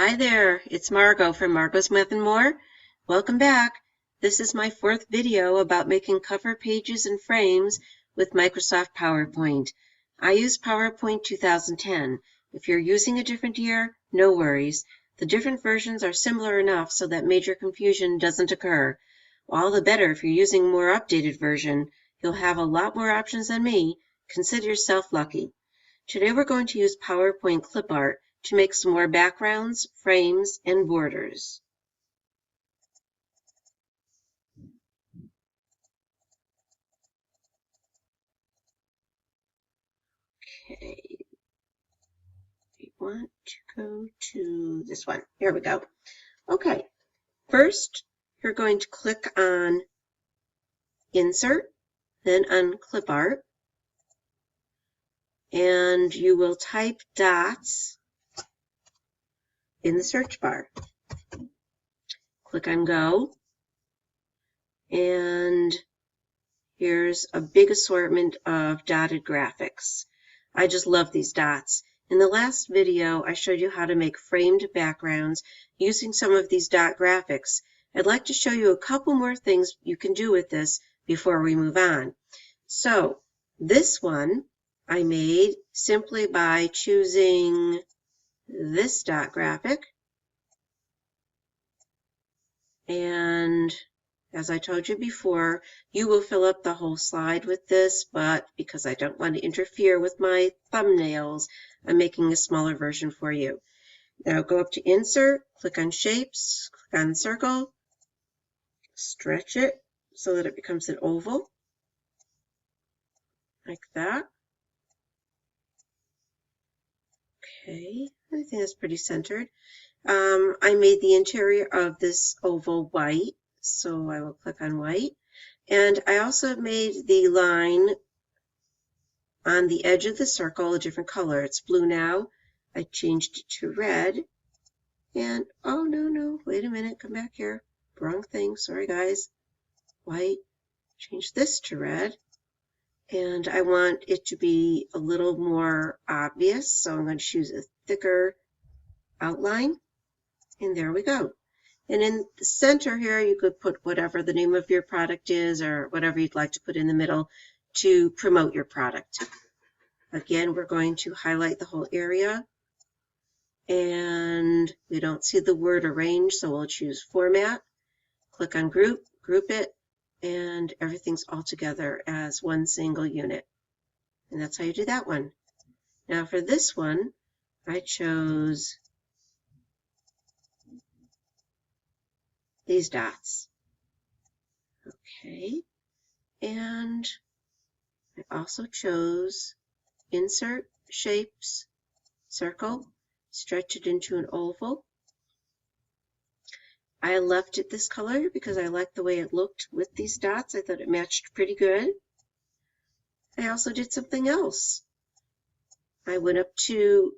Hi there, it's Margot from Margot's Math and More. Welcome back. This is my fourth video about making cover pages and frames with Microsoft PowerPoint. I use PowerPoint 2010. If you're using a different year, no worries. The different versions are similar enough so that major confusion doesn't occur. All the better if you're using a more updated version. You'll have a lot more options than me. Consider yourself lucky. Today we're going to use PowerPoint clip art to make some more backgrounds, frames, and borders. Okay, we want to go to this one. Here we go. Okay, first you're going to click on Insert, then on Clip Art, and you will type dots in the search bar. Click on Go, and here's a big assortment of dotted graphics. I just love these dots. In the last video, I showed you how to make framed backgrounds using some of these dot graphics. I'd like to show you a couple more things you can do with this before we move on. So this one I made simply by choosing this dot graphic, and as I told you before, you will fill up the whole slide with this, but because I don't want to interfere with my thumbnails, I'm making a smaller version for you. Now go up to Insert, click on Shapes, click on Circle, stretch it so that it becomes an oval, like that. Okay, I think that's pretty centered. I made the interior of this oval white, so I will click on white. And I also made the line on the edge of the circle a different color. It's blue now. I changed it to red. And, oh, no, wait a minute, come back here. Wrong thing, sorry guys. White, change this to red. And I want it to be a little more obvious, so I'm going to choose a thicker outline. And there we go. And in the center here, you could put whatever the name of your product is or whatever you'd like to put in the middle to promote your product. Again, we're going to highlight the whole area. And we don't see the word arrange, so we'll choose Format. Click on Group, group it, and everything's all together as one single unit. And that's how you do that one. Now for this one, I chose these dots. Okay, and I also chose Insert, Shapes, Circle, stretch it into an oval. I left it this color because I liked the way it looked with these dots. I thought it matched pretty good. I also did something else. I went up to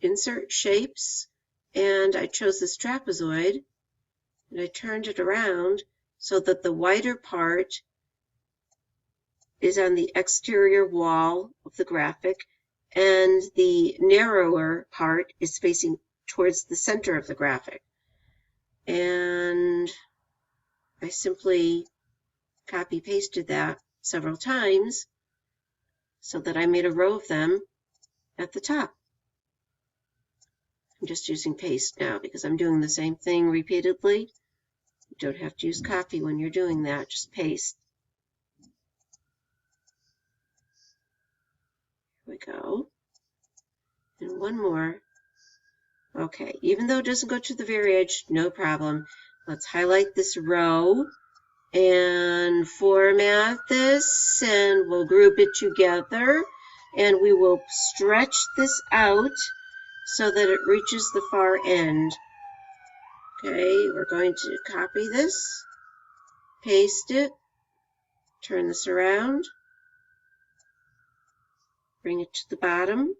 Insert, Shapes, and I chose this trapezoid. And I turned it around so that the wider part is on the exterior wall of the graphic and the narrower part is facing towards the center of the graphic. And I simply copy pasted that several times so that I made a row of them at the top. I'm just using paste now because I'm doing the same thing repeatedly. You don't have to use copy when you're doing that, just paste. Here we go. And one more. Okay, even though it doesn't go to the very edge, no problem. Let's highlight this row and format this, and we'll group it together. And we will stretch this out so that it reaches the far end. Okay, we're going to copy this, paste it, turn this around, bring it to the bottom,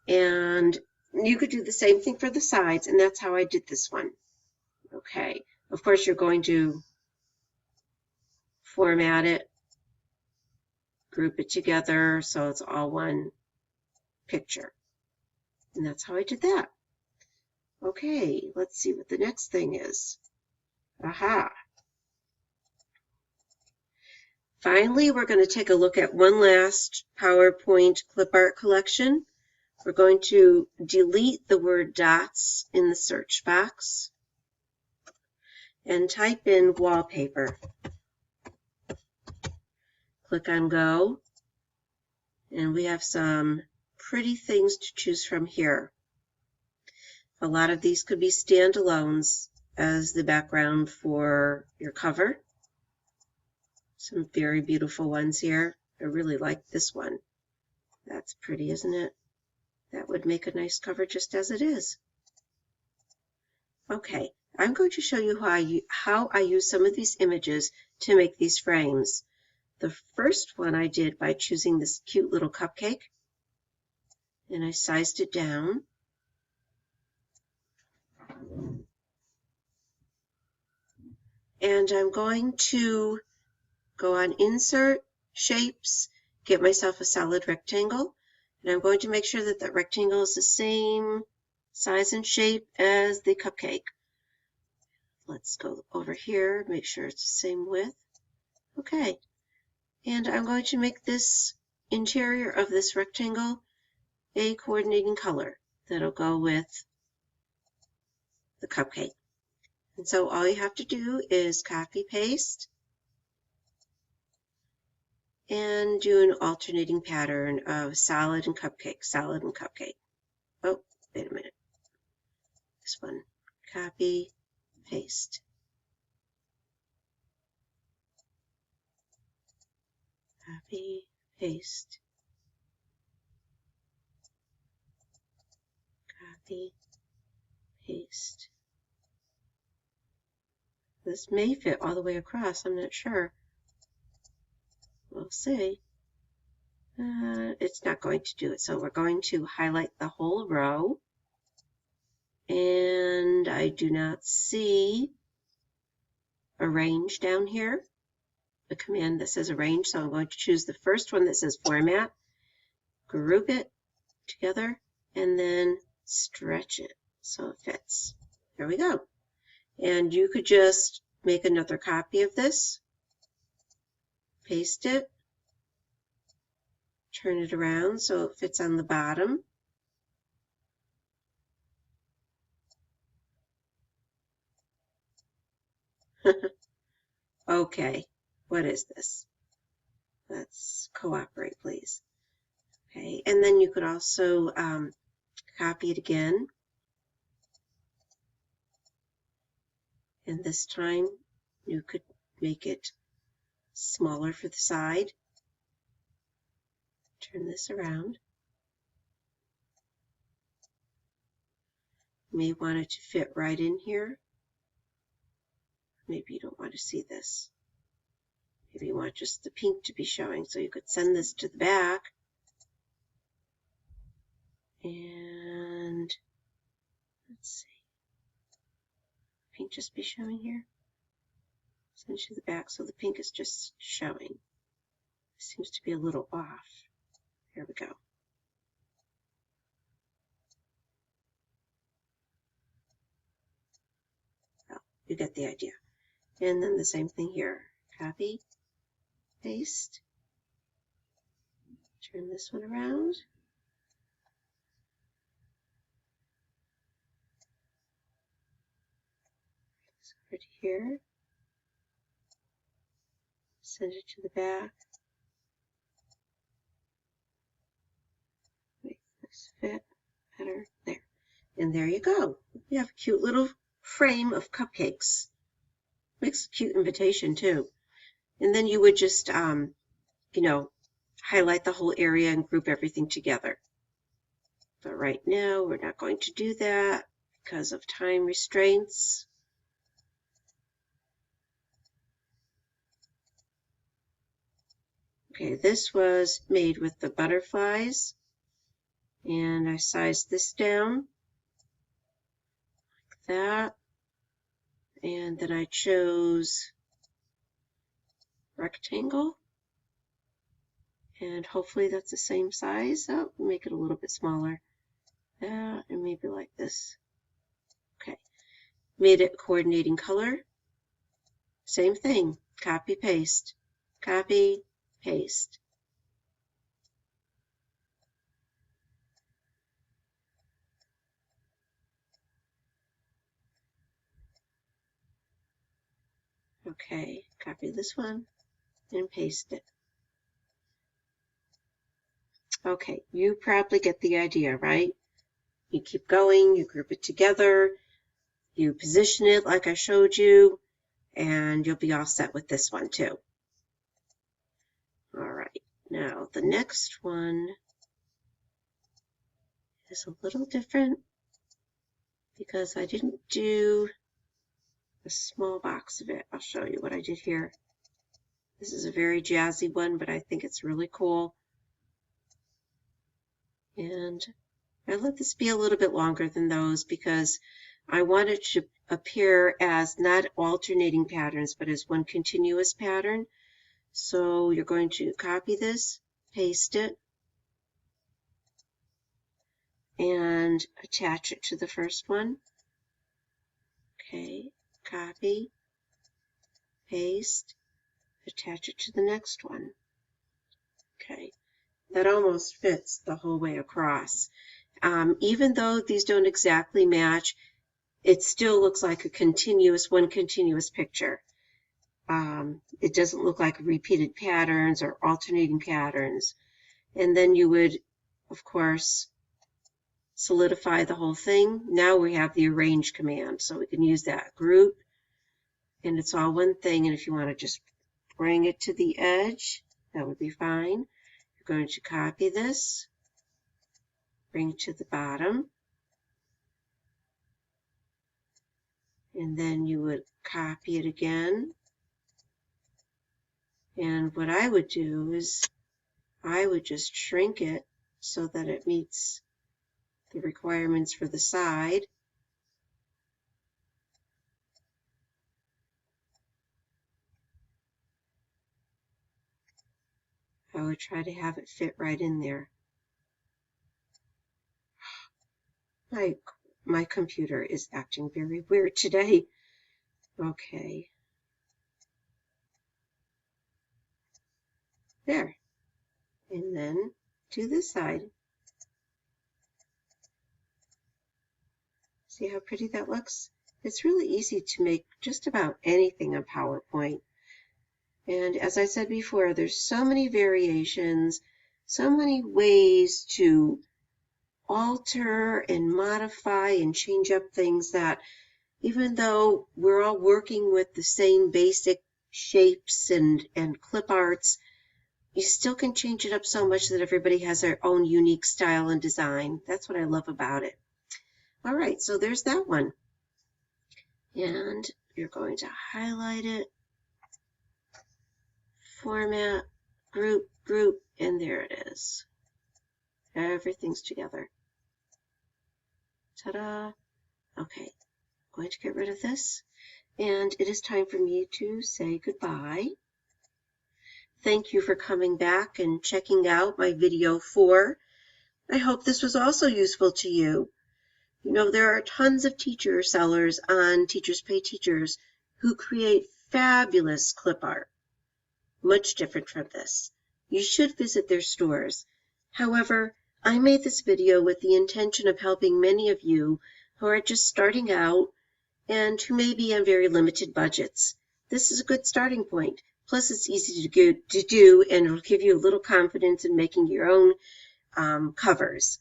and you could do the same thing for the sides, and that's how I did this one. Okay, of course you're going to format it, group it together so it's all one picture. And that's how I did that. Okay, let's see what the next thing is. Aha! Finally, we're going to take a look at one last PowerPoint clip art collection. We're going to delete the word dots in the search box and type in wallpaper. Click on Go, and we have some pretty things to choose from here. A lot of these could be standalones as the background for your cover. Some very beautiful ones here. I really like this one. That's pretty, isn't it? That would make a nice cover just as it is. Okay, I'm going to show you how I use some of these images to make these frames. The first one I did by choosing this cute little cupcake, and I sized it down. And I'm going to go on Insert, Shapes, get myself a solid rectangle, and I'm going to make sure that that rectangle is the same size and shape as the cupcake. Let's go over here, make sure it's the same width. Okay, and I'm going to make this interior of this rectangle a coordinating color that'll go with the cupcake. And so all you have to do is copy paste and do an alternating pattern of solid and cupcake, solid and cupcake. Oh, wait a minute. This one, copy, paste. Copy, paste. Copy, paste. This may fit all the way across, I'm not sure. We'll see. It's not going to do it, so we're going to highlight the whole row. And I do not see arrange down here, the command that says arrange, so I'm going to choose the first one that says format, group it together, and then stretch it so it fits. There we go. And you could just make another copy of this, paste it, turn it around so it fits on the bottom. Okay, what is this? Let's cooperate, please. Okay, and then you could also copy it again. And this time you could make it smaller for the side. Turn this around. You may want it to fit right in here. Maybe you don't want to see this. Maybe you want just the pink to be showing, so you could send this to the back. And let's see. Pink just be showing here. Send to the back so the pink is just showing. Seems to be a little off. There we go. Oh, you get the idea. And then the same thing here. Copy, paste, turn this one around. Over to here. Send it to the back. Make this fit better. There. And there you go. You have a cute little frame of cupcakes. Makes a cute invitation too. And then you would just, you know, highlight the whole area and group everything together. But right now we're not going to do that because of time restraints. Okay, this was made with the butterflies, and I sized this down like that, and then I chose rectangle, and hopefully that's the same size. Oh, make it a little bit smaller. That, and maybe like this. made it a coordinating color. Same thing, copy, paste, copy, paste. Okay, copy this one and paste it. Okay, you probably get the idea, right? You keep going, you group it together, you position it like I showed you, and you'll be all set with this one too. All right, now the next one is a little different because I didn't do a small box of it. I'll show you what I did here. This is a very jazzy one, but I think it's really cool. And I let this be a little bit longer than those because I want it to appear as not alternating patterns, but as one continuous pattern. So you're going to copy this, paste it, and attach it to the first one. Okay, copy, paste, attach it to the next one. Okay, that almost fits the whole way across. Even though these don't exactly match, it still looks like one continuous picture. It doesn't look like repeated patterns or alternating patterns. And then you would, of course, solidify the whole thing. Now we have the arrange command, so we can use that group, and it's all one thing. And if you want to just bring it to the edge, that would be fine. You're going to copy this, bring it to the bottom, and then you would copy it again. And what I would do is I would just shrink it so that it meets the requirements for the side. I would try to have it fit right in there. My computer is acting very weird today. Okay. There. And then to this side. See how pretty that looks? It's really easy to make just about anything on PowerPoint. And as I said before, there's so many variations, so many ways to alter and modify and change up things that even though we're all working with the same basic shapes and clip arts, you still can change it up so much that everybody has their own unique style and design. That's what I love about it. All right, so there's that one. And you're going to highlight it, format, group, and there it is. Everything's together. Ta-da! Okay, I'm going to get rid of this, and it is time for me to say goodbye. Thank you for coming back and checking out my video 4. I hope this was also useful to you. You know, there are tons of teacher sellers on Teachers Pay Teachers who create fabulous clip art, much different from this. You should visit their stores. However, I made this video with the intention of helping many of you who are just starting out and who may be on very limited budgets. This is a good starting point. Plus, it's easy to do, and it'll give you a little confidence in making your own covers.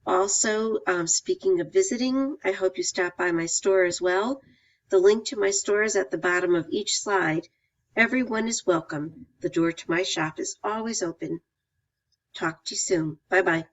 Also, speaking of visiting, I hope you stop by my store as well. The link to my store is at the bottom of each slide. Everyone is welcome. The door to my shop is always open. Talk to you soon. Bye-bye.